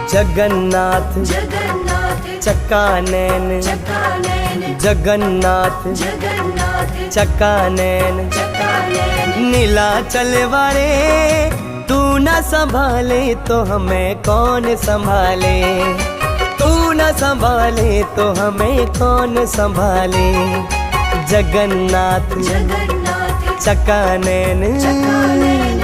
जगन्नाथ जगन्नाथ चक्का नैन, चक्का नैन, जगन्नाथ जगन्नाथ चक्का नैन। चक्का नैन। नीलाचल वाले तू न संभाले तो हमें कौन संभाले, तू न संभाले तो हमें कौन संभाले। जगन्नाथ जगन्नाथ चक्का नैन, चक्का नैन।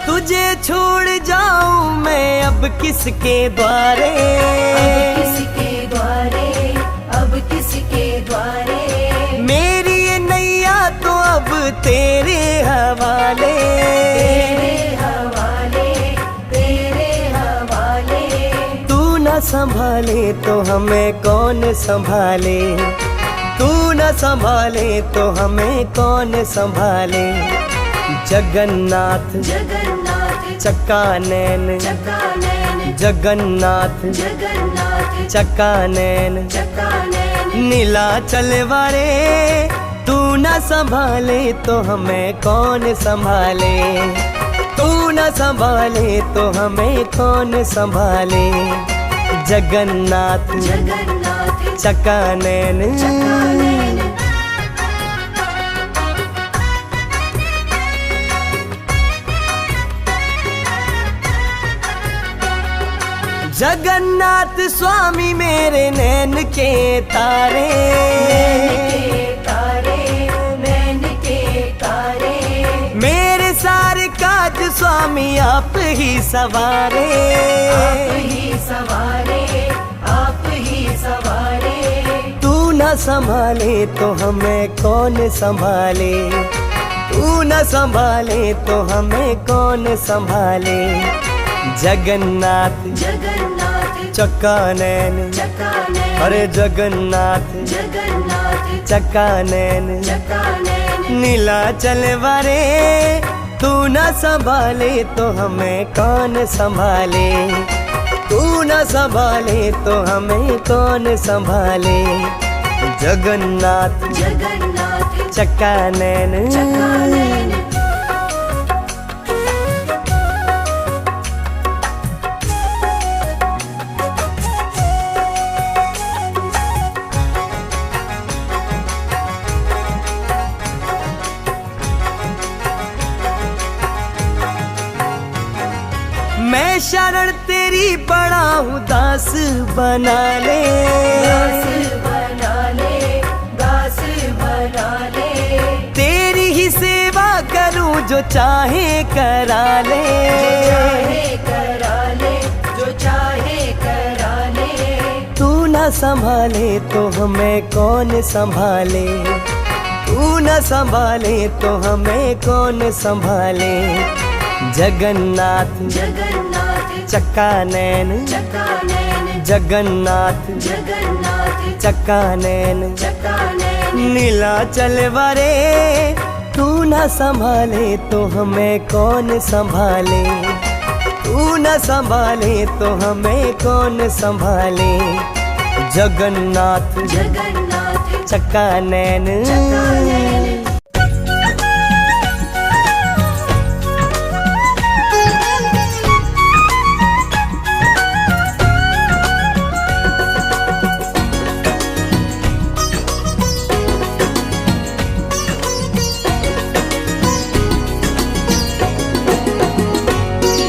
तुझे छोड़ जाऊं मैं अब किसके द्वारे, अब किसके द्वारे, अब किसके द्वारे। मेरी ये नैया तो अब तेरे हवाले, तेरे हवाले, तेरे हवाले। तू न संभाले तो हमें कौन संभाले, तू न संभाले तो हमें कौन संभाले। जगन्नाथ जगन्नाथ चक्का नैन, चक्का नैन, जगन्नाथ जगन्नाथ चक्का नैन। चक्का नैन। नीलाचल वाले तू न संभाले तो हमें कौन संभाले, तू न संभाले तो हमें कौन संभाले। जगन्नाथ जगन्नाथ चक्का नैन, चक्का नैन। जगन्नाथ स्वामी मेरे नैन के तारे, नैन के तारे, नैन के तारे। मेरे सारे काज स्वामी आप ही सवारे, आप ही सवारे, आप ही सवारे। तू न संभाले तो हमें कौन संभाले, तू न संभाले तो हमें कौन संभाले। जगन्नाथ जगन्नाथ चक्का नैन, चक्का नैन। अरे जगन्नाथ जगन्नाथ चक्का नैन। चक्का नैन। नीलाचल वाले तू न संभाले तो हमें कौन संभाले, तू न संभाले तो हमें कौन संभाले। जगन्नाथ जगन्नाथ चक्का नैन, चक्का नैन। मैं शरण तेरी पड़ा हूँ दास बना ले, दास बना ले, दास बना ले। तेरी ही सेवा करूँ जो चाहे करा ले, जो चाहे करा ले, जो चाहे करा ले। तू न संभाले तो हमें कौन संभाले, तू न संभाले तो हमें कौन संभाले। जगन्नाथ जगन्नाथ चक्का नैन, चक्का नैन। जगन्नाथ जगन्नाथ चक्का नैन। चक्का नैन। नीलाचल वाले तू न संभाले तो हमें कौन संभाले, तू न संभाले तो हमें कौन संभाले। जगन्नाथ जगन्नाथ चक्का नैन, चक्का नैन।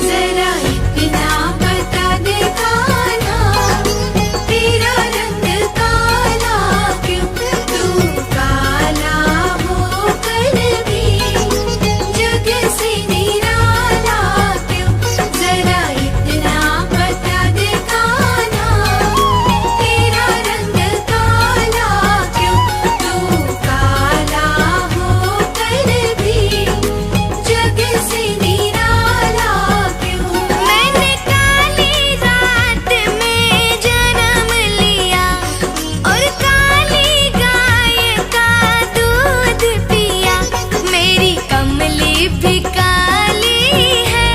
जरा इतना बता दे कान्हा, तेरा रंग काला क्यों? तू काला होकर भी जग से निराला क्यों? जरा इतना बता दे कान्हा, तेरा रंग काला क्यों? तू काला होकर भी जग से निराला क्यों? मैंने काली रात में जन्म लिया और काली गाय का दूध पिया। मेरी कमली भी काली है,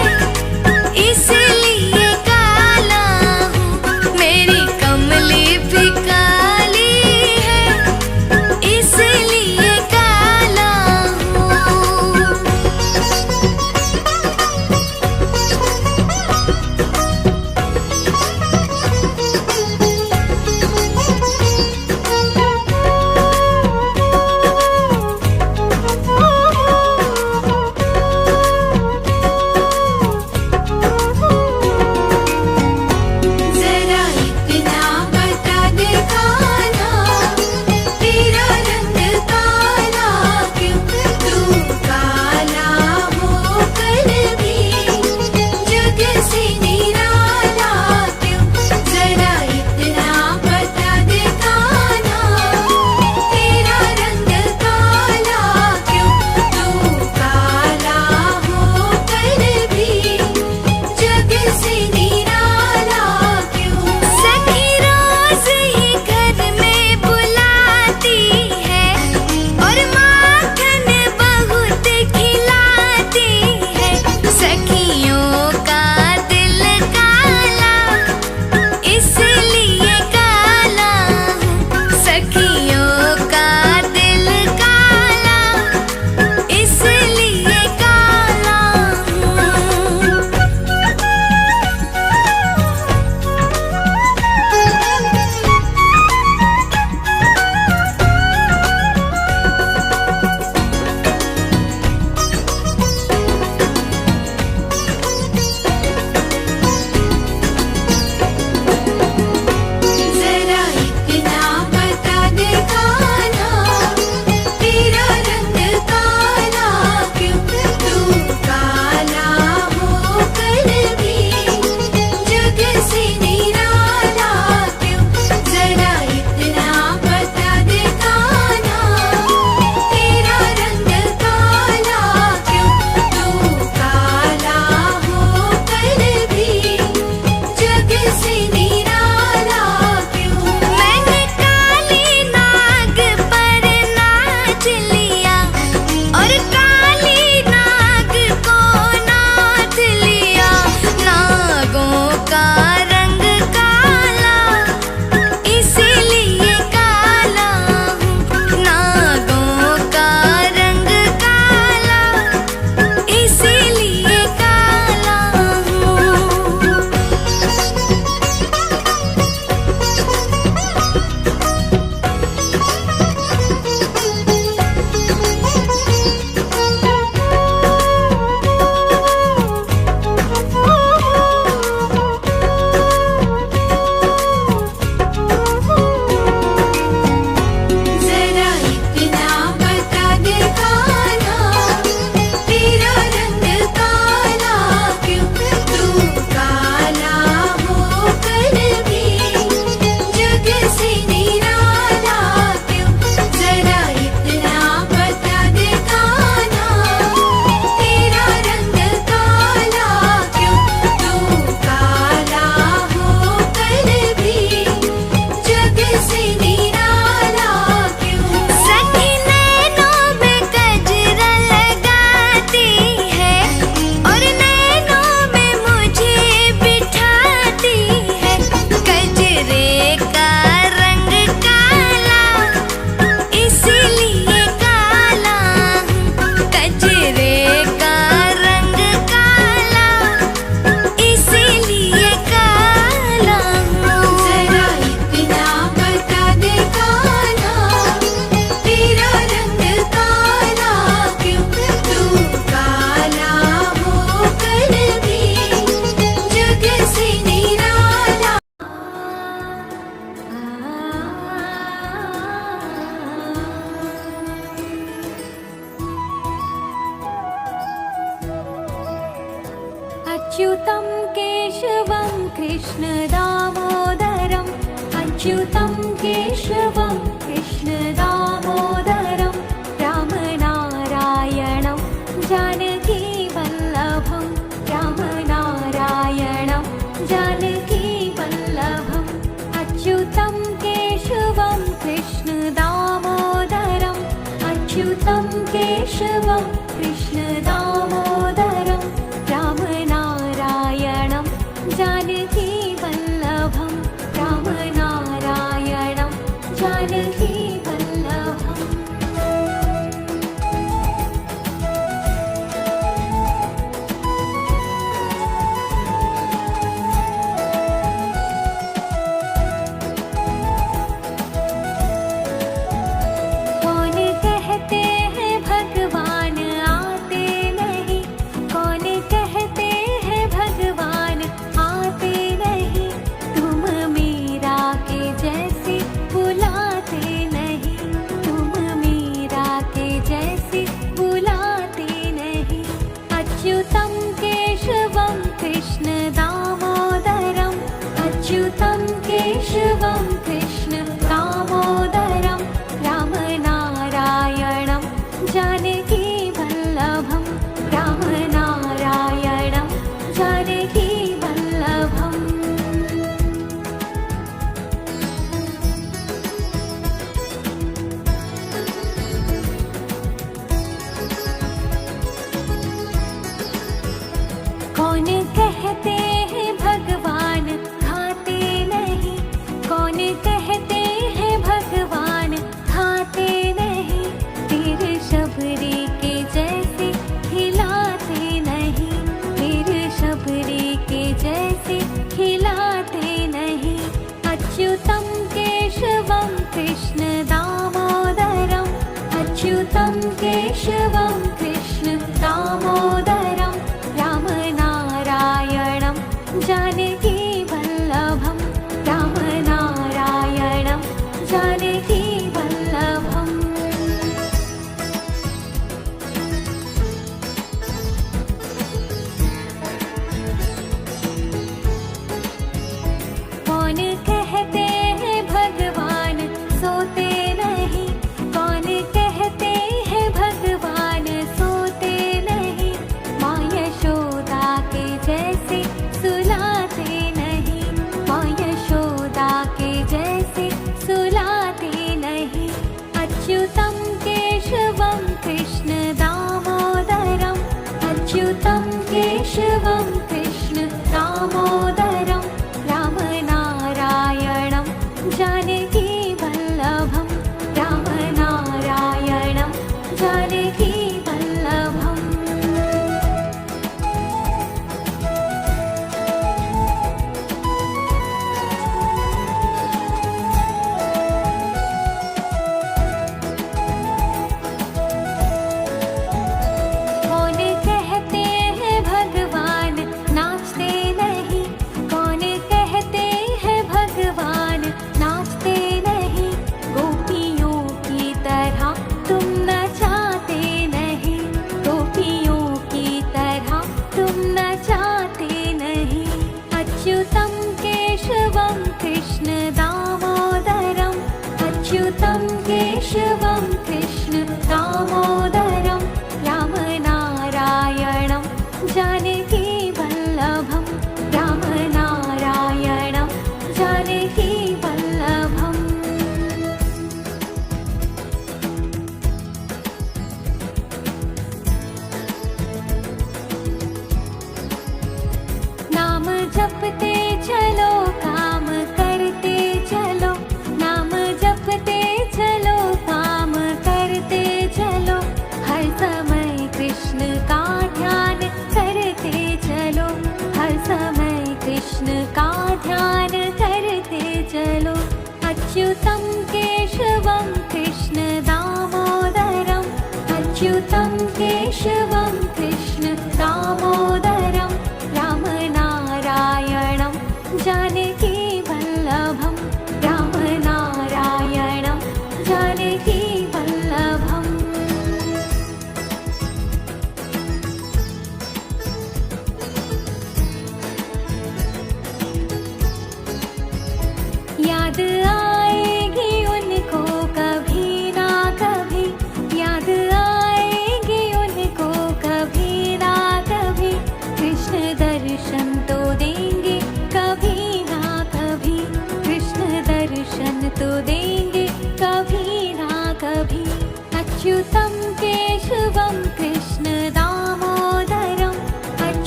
अच्युतं केशवं कृष्ण दामोदरम् अच्युतं केशवं कृष्ण दामोदरं रामनारायणं जानकी वल्लभं रामनारायणं जानकी वल्लभम् अच्युतं केशवं कृष्ण दामोदरम् अच्युतं केशवं कृष्ण दामोदरं रामनारायणं जानकी वल्लभं रामनारायणं जानकी वल्लभम् कौन कहते हैं भगवान आते नहीं कौन कहते हैं भगवान आते नहीं तुम मीरा के जैसे बुलाते नहीं तुम मीरा के जैसे बुलाते नहीं अच्युतं केशवं कृष्ण दामोदरम् अच्युतं केशवं कृष्ण दामोदरं रामनारायणं जानकी वल्लभं रामनारायणं जानकी वल्लभम् कौन कहते हैं भगवान खाते नहीं कौन कहते हैं भगवान खाते नहीं तीर शबरी के जैसे खिलाते नहीं तीर शबरी के जैसे खिलाते नहीं अच्युतं केशवं कृष्ण दामोदरम् अच्युतं केशवं कृष्ण दामोदरं रामनारायणं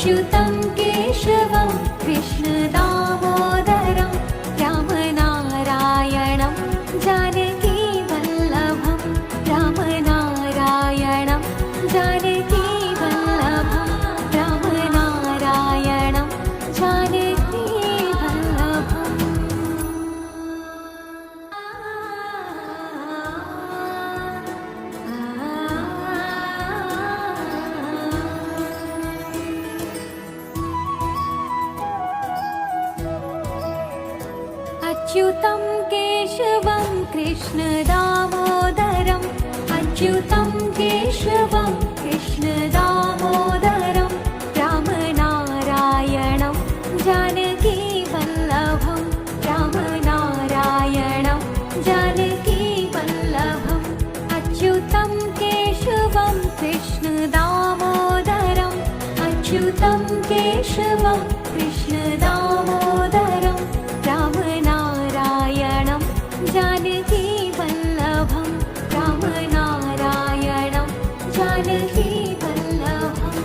अच्युतं केशवं कृष्णदामोदरं रामनारायणं जानकीवल्लभं रामनारायणं जानकीवल्लभं रामनारायणं अच्युतं केशवं कृष्णदामोदरं अच्युतं केशवं कृष्णदामोदरं रामनारायणं जानकीवल्लभं रामनारायणं जानकीवल्लभम् अच्युतं केशवं कृष्णदामोदरम् अच्युतं केशवं कृष्णदामोदरं रामनारायणं जानकीवल्लभं रामनारायणं जानकीवल्लभम्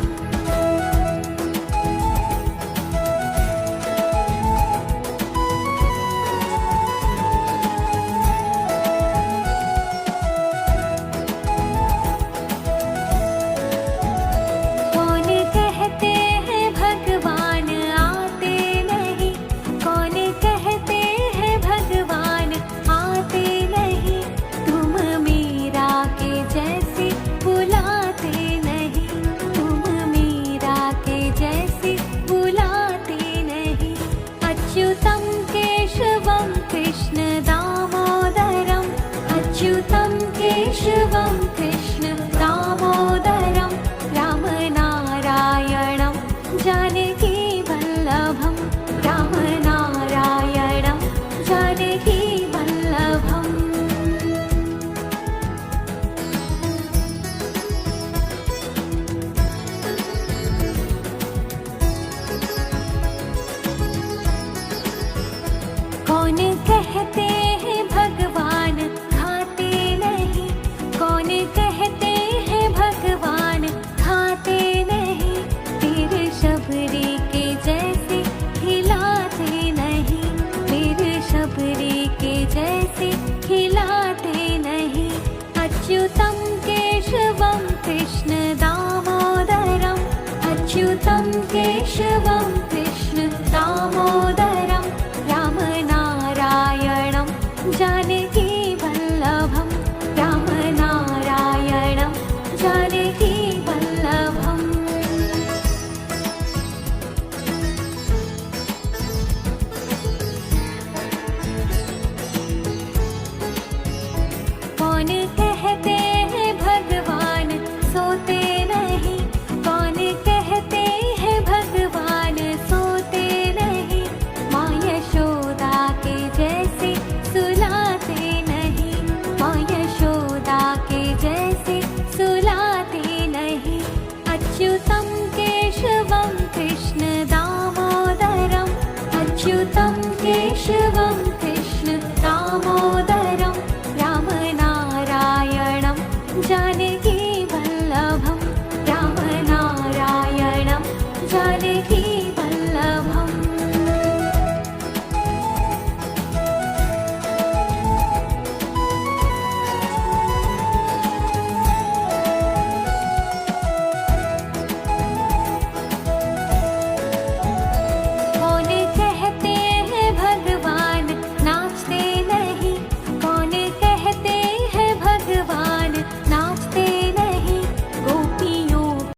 कौन कहते हैं भगवान आते नहीं कौन कहते हैं भगवान आते नहीं तुम मीरा के जैसे बुलाते नहीं तुम मीरा के जैसे बुलाते नहीं अच्युतं केशवं कृष्णदामोदरम् अच्युतं केशवं कृष्णदामोदरं रामनारायणं जानकीवल्लभं रामनारायणं जानकीवल्लभम् कौन कहते हैं भगवान खाते नहीं कौन कहते हैं भगवान खाते नहीं तीर शबरी के जैसे खिलाते नहीं तीर शबरी के जैसे खिलाते नहीं अच्युतं केशवं कृष्णदामोदरम् अच्युतं केशवं कृष्णदामोदरं रामनारायणं जानकीवल्लभं रामनारायणं जानकीवल्लभम् कौन कहते हैं भगवान सोते नहीं कौन कहते हैं भगवान सोते नहीं माँ यशोदा के जैसे सुलाते नहीं माँ यशोदा के जैसे सुलाते नहीं अच्युतं केशवं कृष्णदामोदरम् अच्युतं केशवं कृष्णदामोदरं रामनारायणं जानकीवल्लभं रामनारायणं जानकी